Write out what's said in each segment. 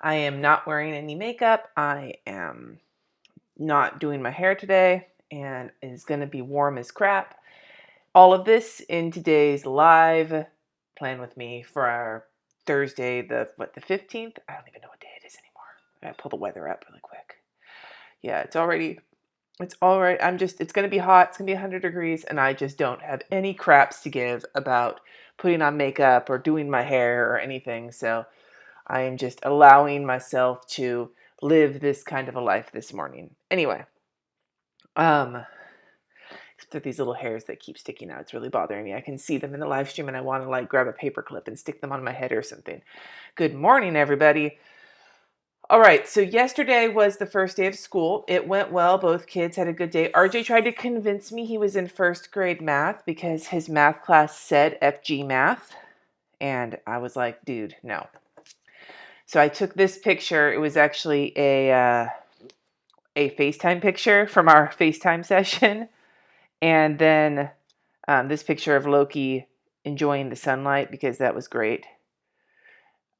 I am not wearing any makeup. I am not doing my hair today, and it's going to be warm as crap. All of this in today's live Plan With Me for our Thursday, the 15th? I don't even know what day it is anymore. I gotta pull the weather up really quick. Yeah, it's all right. It's going to be hot. It's going to be 100 degrees, and I just don't have any craps to give about putting on makeup or doing my hair or anything. So I am just allowing myself to live this kind of a life this morning. Anyway, except for these little hairs that keep sticking out. It's really bothering me. I can see them in the live stream, and I want to grab a paper clip and stick them on my head or something. Good morning, everybody. All right, so yesterday was the first day of school. It went well. Both kids had a good day. RJ tried to convince me he was in first grade math because his math class said FG math. And I was like, dude, no. So I took this picture. It was actually a FaceTime picture from our FaceTime session. And then this picture of Loki enjoying the sunlight because that was great.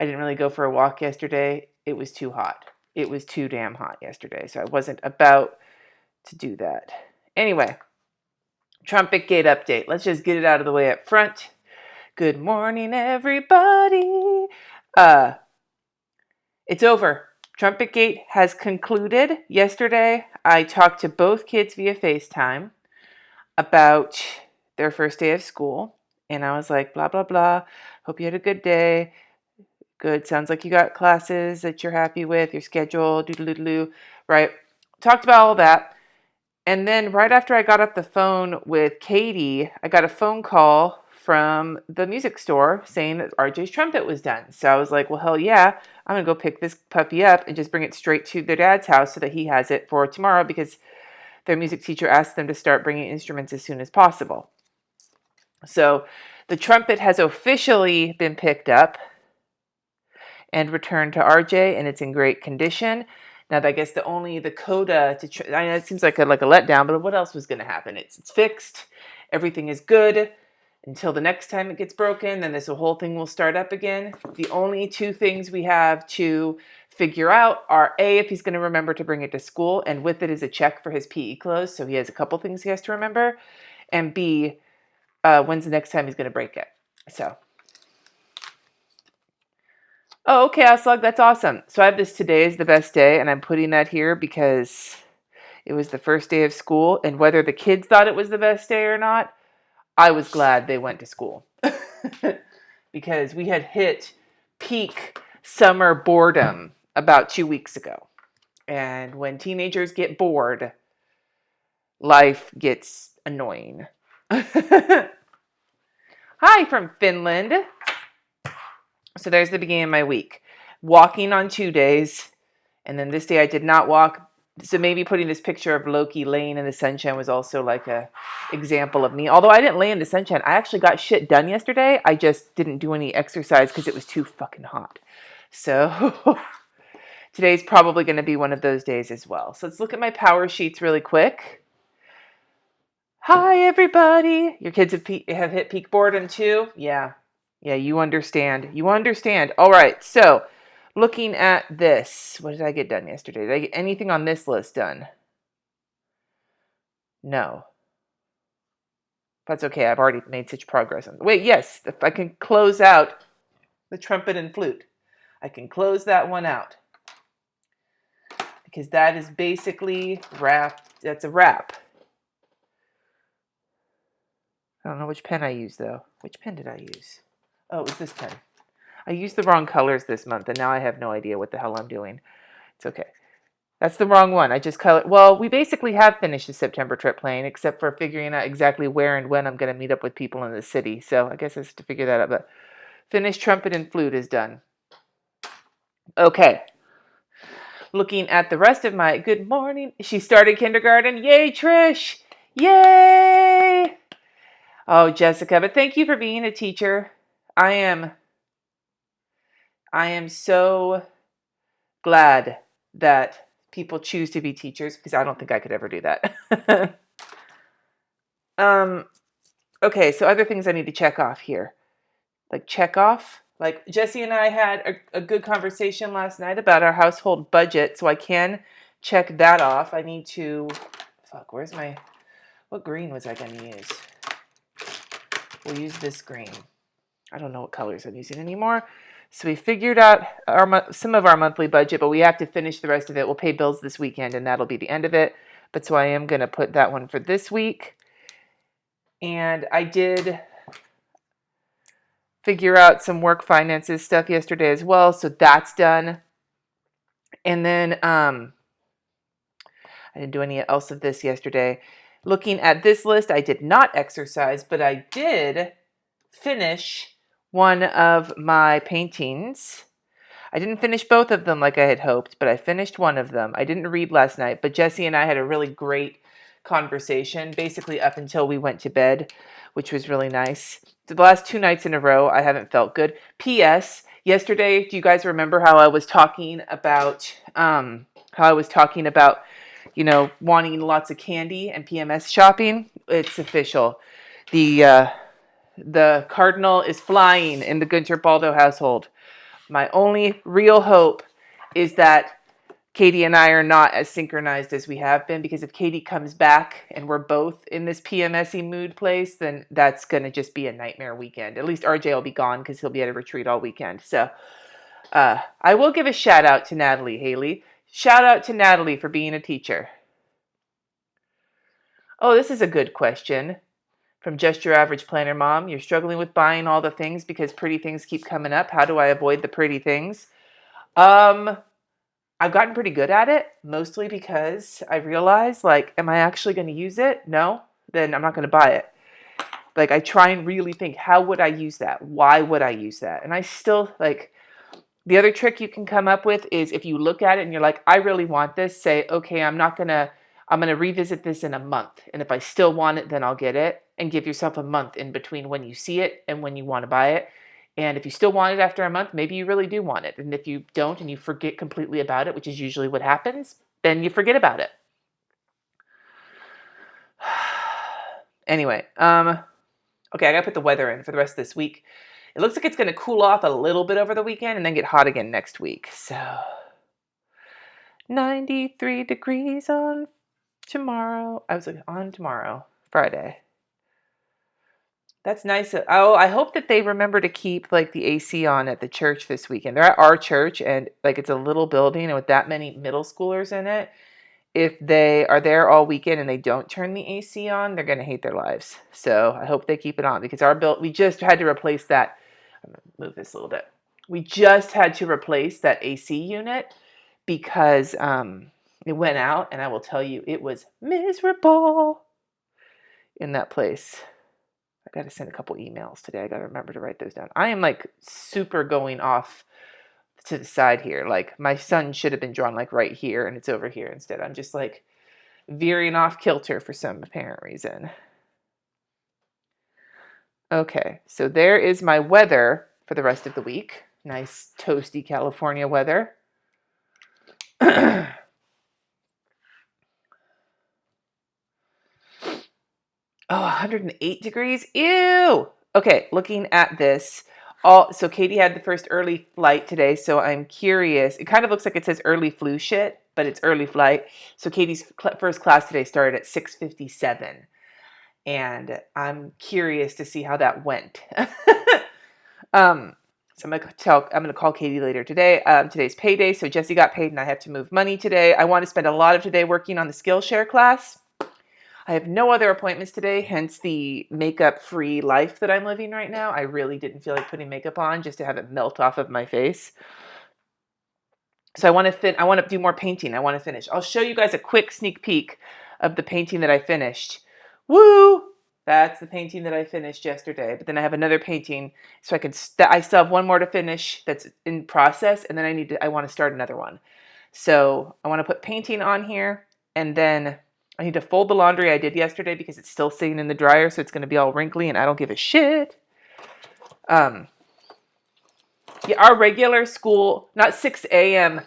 I didn't really go for a walk yesterday. It was too hot. It was too damn hot yesterday, so I wasn't about to do that. Anyway, TrumpetGate update. Let's just get it out of the way up front. Good morning, everybody. It's over. TrumpetGate has concluded. Yesterday, I talked to both kids via FaceTime about their first day of school, and I was like, blah, blah, blah. Hope you had a good day. Good. Sounds like you got classes that you're happy with, your schedule, doodle-doodle-doo, right? Talked about all that. And then right after I got off the phone with Katie, I got a phone call from the music store saying that RJ's trumpet was done. So I was like, well, hell yeah, I'm going to go pick this puppy up and just bring it straight to their dad's house so that he has it for tomorrow because their music teacher asked them to start bringing instruments as soon as possible. So the trumpet has officially been picked up and returned to RJ, and it's in great condition. Now, I guess the coda I know it seems like a letdown, but what else was going to happen? It's fixed. Everything is good until the next time it gets broken. Then this whole thing will start up again. The only two things we have to figure out are A, if he's going to remember to bring it to school, and with it is a check for his PE clothes. So he has a couple things he has to remember. And B, when's the next time he's going to break it? So. Oh, okay, Aslug, that's awesome. So I have this today is the best day, and I'm putting that here because it was the first day of school, and whether the kids thought it was the best day or not, I was glad they went to school. Because we had hit peak summer boredom about 2 weeks ago. And when teenagers get bored, life gets annoying. Hi from Finland. So there's the beginning of my week. Walking on 2 days, and then this day I did not walk. So maybe putting this picture of Loki laying in the sunshine was also like a example of me. Although I didn't lay in the sunshine. I actually got shit done yesterday. I just didn't do any exercise because it was too fucking hot. So today's probably going to be one of those days as well. So let's look at my power sheets really quick. Hi, everybody. Your kids have hit peak boredom too? Yeah. Yeah, you understand. You understand. All right, so looking at this, what did I get done yesterday? Did I get anything on this list done? No. That's okay. I've already made such progress. Wait, yes, if I can close out the trumpet and flute. I can close that one out. Because that is basically wrapped. That's a wrap. I don't know which pen I used, though. Which pen did I use? Oh, it was this pen. I used the wrong colors this month, and now I have no idea what the hell I'm doing. It's okay. That's the wrong one. I just colored. Well, we basically have finished the September trip plan, except for figuring out exactly where and when I'm going to meet up with people in the city. So I guess I have to figure that out. But finished trumpet and flute is done. Okay. Looking at the rest of my good morning. She started kindergarten. Yay, Trish. Yay. Oh, Jessica. But thank you for being a teacher. I am so glad that people choose to be teachers because I don't think I could ever do that. Okay, so other things I need to check off here. Like check off Like Jesse and I had a good conversation last night about our household budget, so I can check that off. I need to, where's what green was I going to use? We'll use this green. I don't know what colors I'm using anymore. So we figured out some of our monthly budget, but we have to finish the rest of it. We'll pay bills this weekend, and that'll be the end of it. But so I am going to put that one for this week. And I did figure out some work finances stuff yesterday as well, so that's done. And then I didn't do any else of this yesterday. Looking at this list, I did not exercise, but I did finish one of my paintings. I didn't finish both of them like I had hoped, but I finished one of them. I didn't read last night, but Jesse and I had a really great conversation, basically up until we went to bed, which was really nice. So the last 2 nights in a row, I haven't felt good. P.S. Yesterday, do you guys remember how I was talking about, wanting lots of candy and PMS shopping? It's official. The cardinal is flying in the Guentert-Baldo household. My only real hope is that Katie and I are not as synchronized as we have been, because if Katie comes back and we're both in this PMS-y mood place, then that's going to just be a nightmare weekend. At least RJ will be gone because he'll be at a retreat all weekend. So I will give a shout out to Natalie Haley. Shout out to Natalie for being a teacher. Oh, this is a good question. From Just Your Average Planner Mom. You're struggling with buying all the things because pretty things keep coming up. How do I avoid the pretty things? I've gotten pretty good at it, mostly because I realize, am I actually going to use it? No? Then I'm not going to buy it. I try and really think, how would I use that? Why would I use that? And I still, the other trick you can come up with is if you look at it and you're like, I really want this, say, okay, I'm going to revisit this in a month. And if I still want it, then I'll get it. And give yourself a month in between when you see it and when you want to buy it. And if you still want it after a month, maybe you really do want it. And if you don't and you forget completely about it, which is usually what happens, then you forget about it. Anyway, okay, I got to put the weather in for the rest of this week. It looks like it's going to cool off a little bit over the weekend and then get hot again next week. So 93 degrees on tomorrow. I was like, on tomorrow, Friday. That's nice. Oh, I hope that they remember to keep the AC on at the church this weekend. They're at our church, and it's a little building, and with that many middle schoolers in it, if they are there all weekend and they don't turn the AC on, they're going to hate their lives. So I hope they keep it on, because we just had to replace that. I'm going to move this a little bit. We just had to replace that AC unit because it went out, and I will tell you, it was miserable in that place. I got to send a couple emails today. I got to remember to write those down. I am super going off to the side here. My sun should have been drawn right here, and it's over here instead. I'm just veering off kilter for some apparent reason. Okay, so there is my weather for the rest of the week. Nice toasty California weather. Oh, 108 degrees? Ew! Okay, looking at this. So Katie had the first early flight today, so I'm curious. It kind of looks like it says early flu shit, but it's early flight. So Katie's first class today started at 6:57, and I'm curious to see how that went. So I'm gonna call Katie later today. Today's payday, so Jesse got paid, and I have to move money today. I want to spend a lot of today working on the Skillshare class. I have no other appointments today, hence the makeup-free life that I'm living right now. I really didn't feel like putting makeup on just to have it melt off of my face. So I want to do more painting. I want to finish. I'll show you guys a quick sneak peek of the painting that I finished. Woo! That's the painting that I finished yesterday. But then I have another painting, so I still have one more to finish that's in process, and then I want to start another one. So I want to put painting on here, and then I need to fold the laundry I did yesterday because it's still sitting in the dryer, so it's going to be all wrinkly, and I don't give a shit. Yeah, our regular school, not 6 a.m.,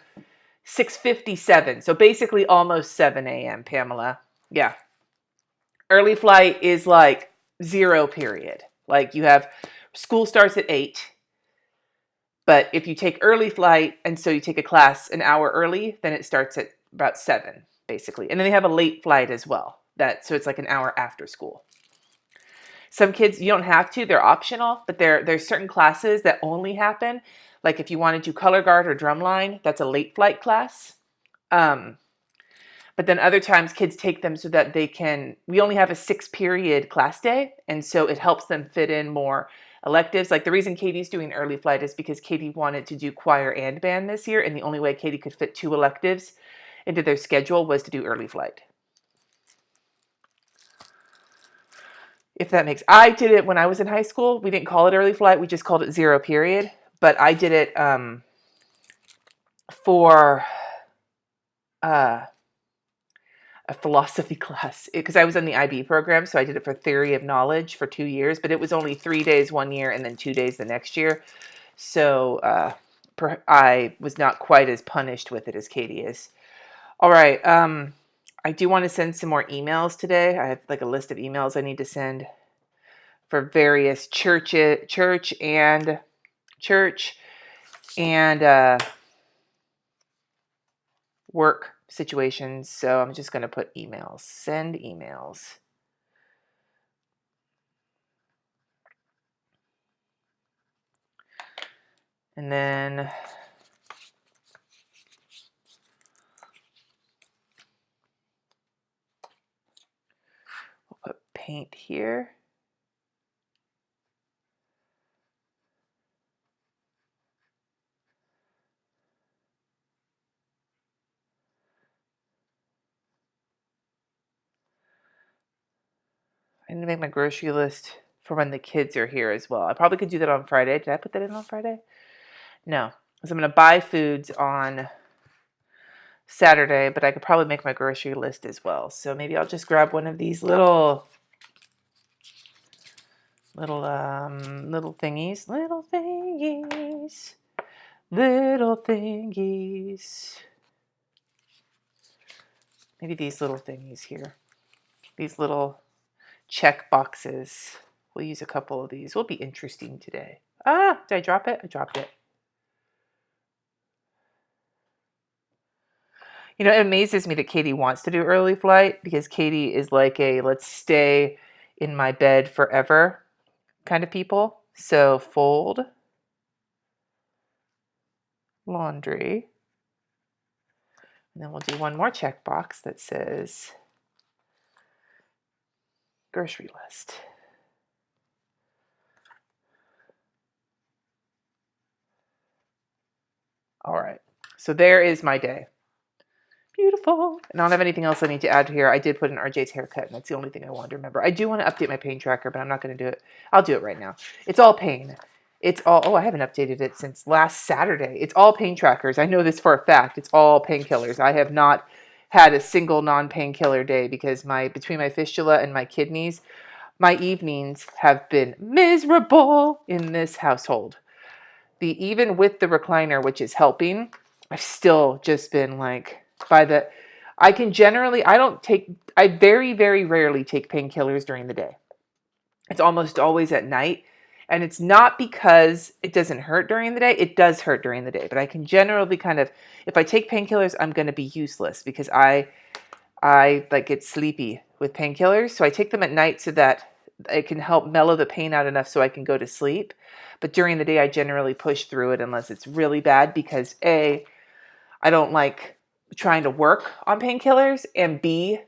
6:57, so basically almost 7 a.m., Pamela. Yeah. Early flight is 0 period. You have school starts at 8, But if you take early flight, and so you take a class an hour early, then it starts at about 7, basically. And then they have a late flight as well. So it's like an hour after school. Some kids, you don't have to, they're optional, but there's certain classes that only happen. Like if you want to do color guard or drumline, that's a late flight class. But then other times kids take them so that we only have a 6-period class day. And so it helps them fit in more electives. Like the reason Katie's doing early flight is because Katie wanted to do choir and band this year. And the only way Katie could fit 2 electives into their schedule was to do early flight. If that I did it when I was in high school. We didn't call it early flight. We just called it 0 period. But I did it for a philosophy class because I was in the IB program. So I did it for theory of knowledge for 2 years, but it was only 3 days one year and then 2 days the next year. So I was not quite as punished with it as Katie is. All right. I do want to send some more emails today. I have like a list of emails I need to send for various church and work situations. So I'm just going to put emails, send emails. And then we'll put paint here. I need to make my grocery list for when the kids are here as well. I probably could do that on Friday. Did I put that in on Friday? No. So I'm going to buy foods on Saturday, but I could probably make my grocery list as well. So maybe I'll just grab one of these little thingies. Maybe these little thingies here. These little check boxes. We'll use a couple of these. Will be interesting today. Did I drop it? I dropped it. You know, it amazes me that Katie wants to do early flight because Katie is like a let's stay in my bed forever kind of people. So fold laundry. And then we'll do one more checkbox that says grocery list. All right. So there is my day. Beautiful. And I don't have anything else I need to add here. I did put in RJ's haircut, and that's the only thing I wanted to remember. I do want to update my pain tracker, but I'm not going to do it. I'll do it right now. It's all pain. I haven't updated it since last Saturday. It's all pain trackers. I know this for a fact. It's all painkillers. I have not had a single non-painkiller day because between my fistula and my kidneys, my evenings have been miserable in this household. Even with the recliner, which is helping, I've still just been like I very, very rarely take painkillers during the day. It's almost always at night. And it's not because it doesn't hurt during the day. It does hurt during the day. But I can generally if I take painkillers, I'm going to be useless because I like get sleepy with painkillers. So I take them at night so that it can help mellow the pain out enough so I can go to sleep. But during the day, I generally push through it unless it's really bad because I don't like trying to work on painkillers, and B,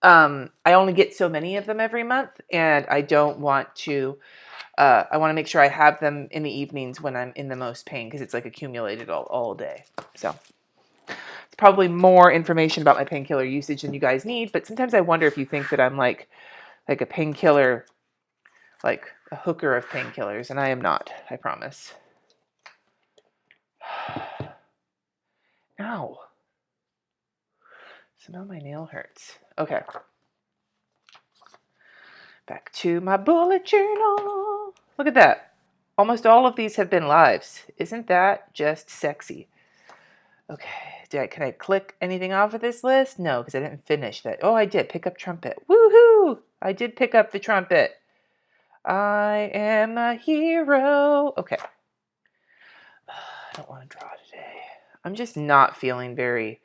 I only get so many of them every month, and I don't want to. I want to make sure I have them in the evenings when I'm in the most pain because it's like accumulated all day. So it's probably more information about my painkiller usage than you guys need, but sometimes I wonder if you think that I'm like a painkiller, like a hooker of painkillers, and I am not, I promise. Ow. So now my nail hurts. Okay. Back to my bullet journal. Look at that. Almost all of these have been lives. Isn't that just sexy? Okay. Can I click anything off of this list? No, because I didn't finish that. Oh, I did. Pick up trumpet. Woohoo! I did pick up the trumpet. I am a hero. Okay. I don't want to draw today. I'm just not feeling very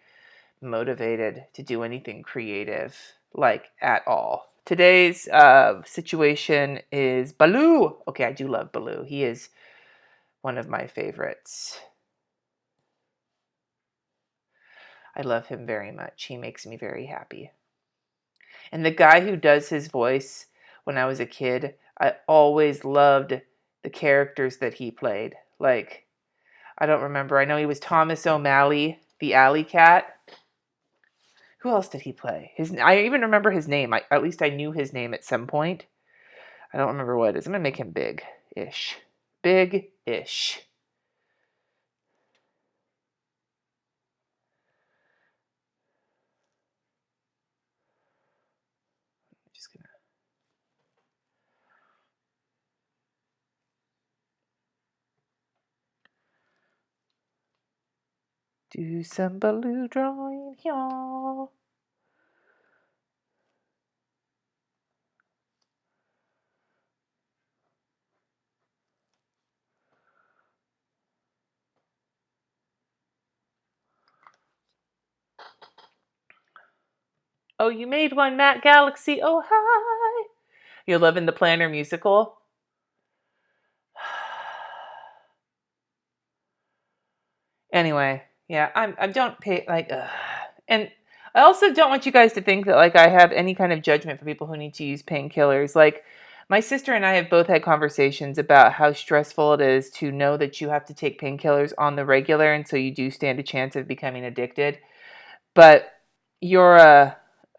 motivated to do anything creative, like at all. Today's situation is Baloo. Okay, I do love Baloo. He is one of my favorites. I love him very much. He makes me very happy. And the guy who does his voice when I was a kid, I always loved the characters that he played. Like, I don't remember. I know he was Thomas O'Malley, the alley cat. Who else did he play? I even remember his name. At least I knew his name at some point. I don't remember what it is. I'm going to make him big-ish. Big-ish. I'm just going to... do some Baloo drawing here. Oh, you made one, Matt Galaxy. Oh, hi. You're loving the Planner musical? Anyway, yeah, I don't pay, like, and I also don't want you guys to think that, like, I have any kind of judgment for people who need to use painkillers. Like, my sister and I have both had conversations about how stressful it is to know that you have to take painkillers on the regular, and so you do stand a chance of becoming addicted. But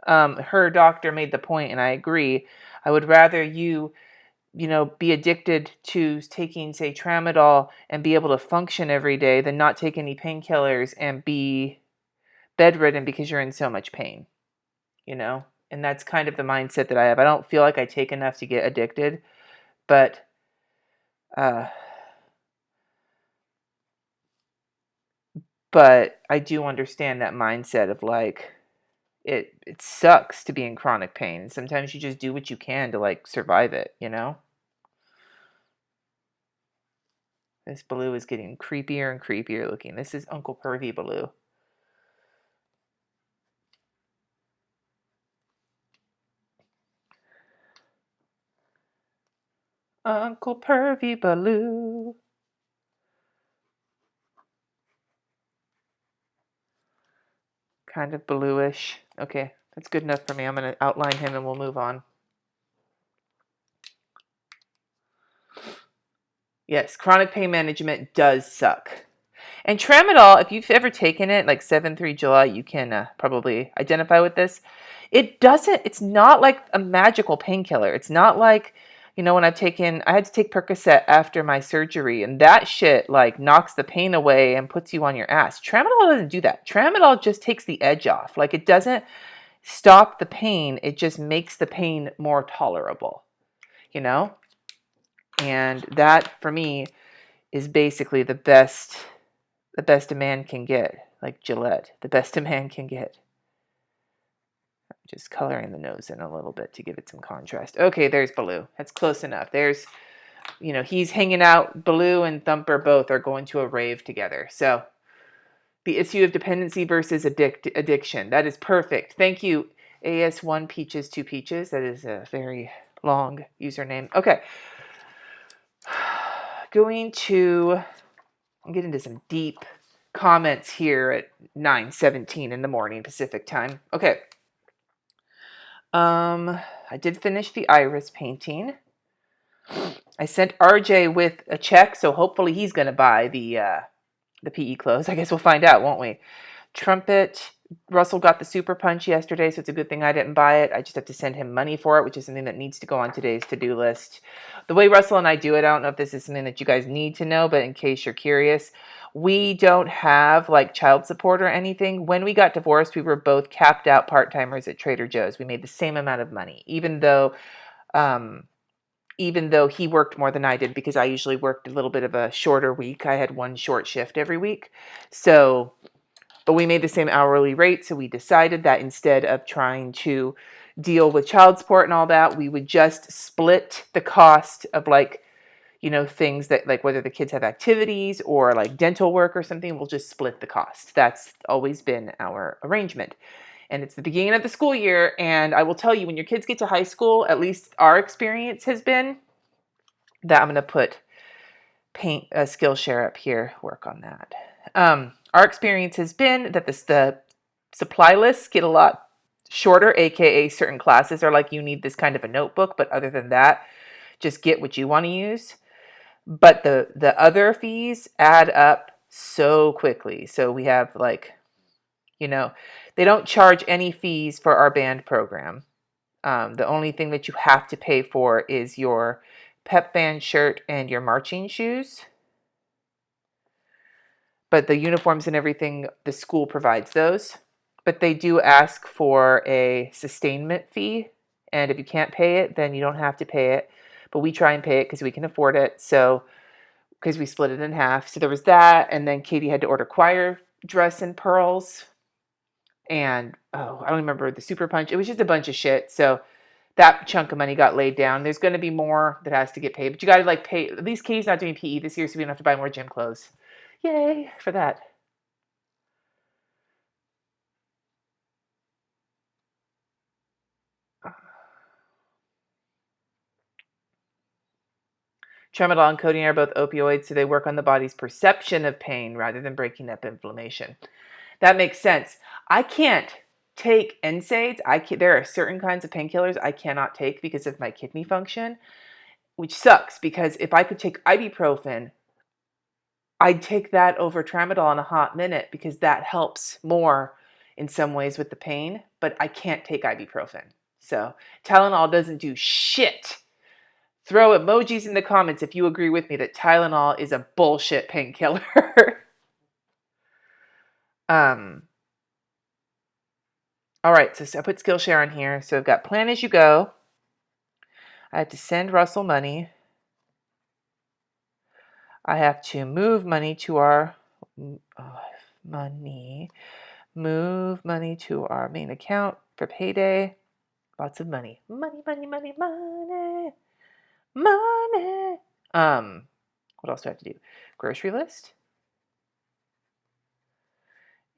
her doctor made the point, and I agree. I would rather you be addicted to taking, say, tramadol and be able to function every day than not take any painkillers and be bedridden because you're in so much pain, And that's kind of the mindset that I have. I don't feel like I take enough to get addicted, but I do understand that mindset of, like, it sucks to be in chronic pain. Sometimes you just do what you can to, like, survive it, This Baloo is getting creepier and creepier looking. This is Uncle Pervy Baloo. Uncle Pervy Baloo. Kind of Baloo-ish. Okay, that's good enough for me. I'm going to outline him and we'll move on. Yes, chronic pain management does suck. And tramadol, if you've ever taken it, like 7-3 July, you can probably identify with this. It's not like a magical painkiller. It's not like, when I had to take Percocet after my surgery, and that shit, like, knocks the pain away and puts you on your ass. Tramadol doesn't do that. Tramadol just takes the edge off. Like, it doesn't stop the pain. It just makes the pain more tolerable, And that, for me, is basically the best a man can get, like Gillette, the best a man can get. I'm just coloring the nose in a little bit to give it some contrast. Okay, there's Baloo. That's close enough. There's, he's hanging out. Baloo and Thumper both are going to a rave together. So the issue of dependency versus addiction. That is perfect. Thank you, AS1 Peaches 2 Peaches. That is a very long username. Okay. Going to get into some deep comments here at 9:17 in the morning Pacific time. Okay. I did finish the iris painting. I sent RJ with a check, so hopefully he's going to buy the PE clothes. I guess we'll find out, won't we? Trumpet. Russell got the Super Punch yesterday, so it's a good thing I didn't buy it. I just have to send him money for it, which is something that needs to go on today's to-do list. The way Russell and I do it, I don't know if this is something that you guys need to know, but in case you're curious, we don't have, like, child support or anything. When we got divorced, we were both capped out part-timers at Trader Joe's. We made the same amount of money, even though he worked more than I did, because I usually worked a little bit of a shorter week. I had one short shift every week. But we made the same hourly rate, so we decided that instead of trying to deal with child support and all that, we would just split the cost of, like, things that like whether the kids have activities or like dental work or something, we'll just split the cost. That's always been our arrangement. And it's the beginning of the school year. And I will tell you, when your kids get to high school, at least our experience has been that I'm going to put paint Skillshare up here, work on that. Our experience has been that the supply lists get a lot shorter, aka certain classes are like you need this kind of a notebook, but other than that, just get what you want to use. But the other fees add up so quickly. So we have like, they don't charge any fees for our band program. The only thing that you have to pay for is your pep band shirt and your marching shoes. But the uniforms and everything, the school provides those. But they do ask for a sustainment fee. And if you can't pay it, then you don't have to pay it. But we try and pay it because we can afford it. So, because we split it in half. So there was that. And then Katie had to order choir dress and pearls. And, I don't remember the super punch. It was just a bunch of shit. So that chunk of money got laid down. There's going to be more that has to get paid. But you got to like pay. At least Katie's not doing PE this year, so we don't have to buy more gym clothes. Yay for that. Tramadol and codeine are both opioids, so they work on the body's perception of pain rather than breaking up inflammation. That makes sense. I can't take NSAIDs. There are certain kinds of painkillers I cannot take because of my kidney function, which sucks because if I could take ibuprofen, I'd take that over tramadol in a hot minute because that helps more in some ways with the pain, but I can't take ibuprofen. So Tylenol doesn't do shit. Throw emojis in the comments if you agree with me that Tylenol is a bullshit painkiller. All right, so I put Skillshare on here. So I've got plan as you go. I have to send Russell money. I have to move money to our move money to our main account for Payday. Lots of money. Money, money, money, money. Money. What else do I have to do? Grocery list.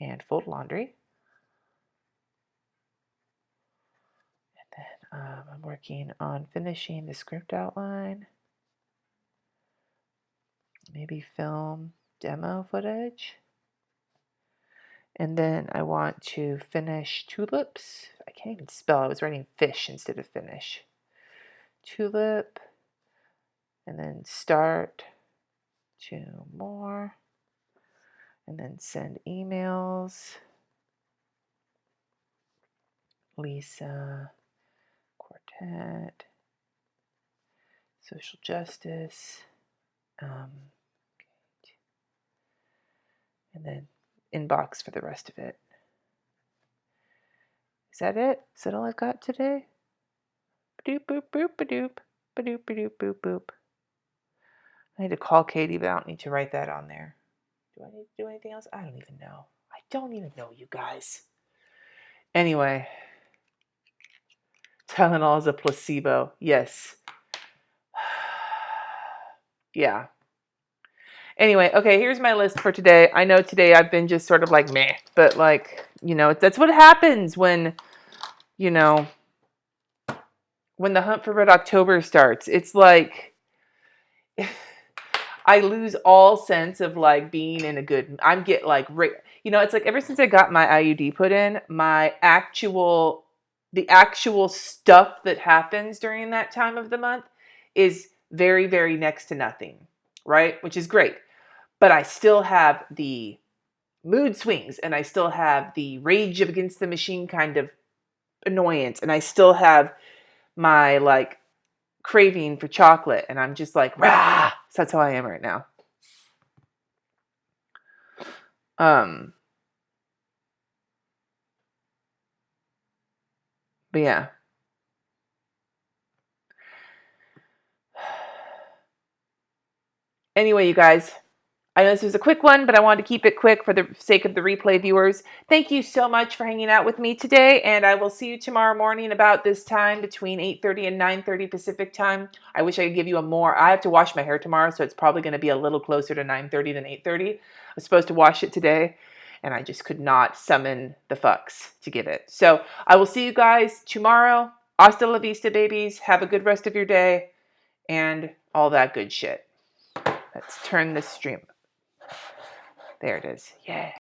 And fold laundry. And then I'm working on finishing the script outline. Maybe film demo footage. And then I want to finish tulips. I can't even spell. I was writing fish instead of finish. Tulip. And then start 2 more. And then send emails. Lisa. Quartet. Social justice. And then inbox for the rest of it. Is that it? Is that all I've got today? Ba-doop, boop, boop, ba-doop. Ba-doop, ba-doop, boop, boop. I need to call Katie, but I don't need to write that on there. Do I need to do anything else? I don't even know. I don't even know, you guys. Anyway. Tylenol is a placebo. Yes. Yeah. Anyway, okay, here's my list for today. I know today I've been just sort of like meh, but like, that's what happens when, when the Hunt for Red October starts. It's like I lose all sense of like being in a good, I'm get like, it's like ever since I got my IUD put in, the actual stuff that happens during that time of the month is very, very next to nothing, right? Which is great. But I still have the mood swings and I still have the rage against the machine kind of annoyance. And I still have my like craving for chocolate. And I'm just like, rah! So that's how I am right now. But yeah. Anyway, you guys, I know this was a quick one, but I wanted to keep it quick for the sake of the replay viewers. Thank you so much for hanging out with me today, and I will see you tomorrow morning about this time between 8:30 and 9:30 Pacific time. I wish I could give you a more. I have to wash my hair tomorrow, so it's probably going to be a little closer to 9:30 than 8:30. I was supposed to wash it today, and I just could not summon the fucks to give it. So I will see you guys tomorrow. Hasta la vista, babies. Have a good rest of your day, and all that good shit. Let's turn this stream. There it is. Yay.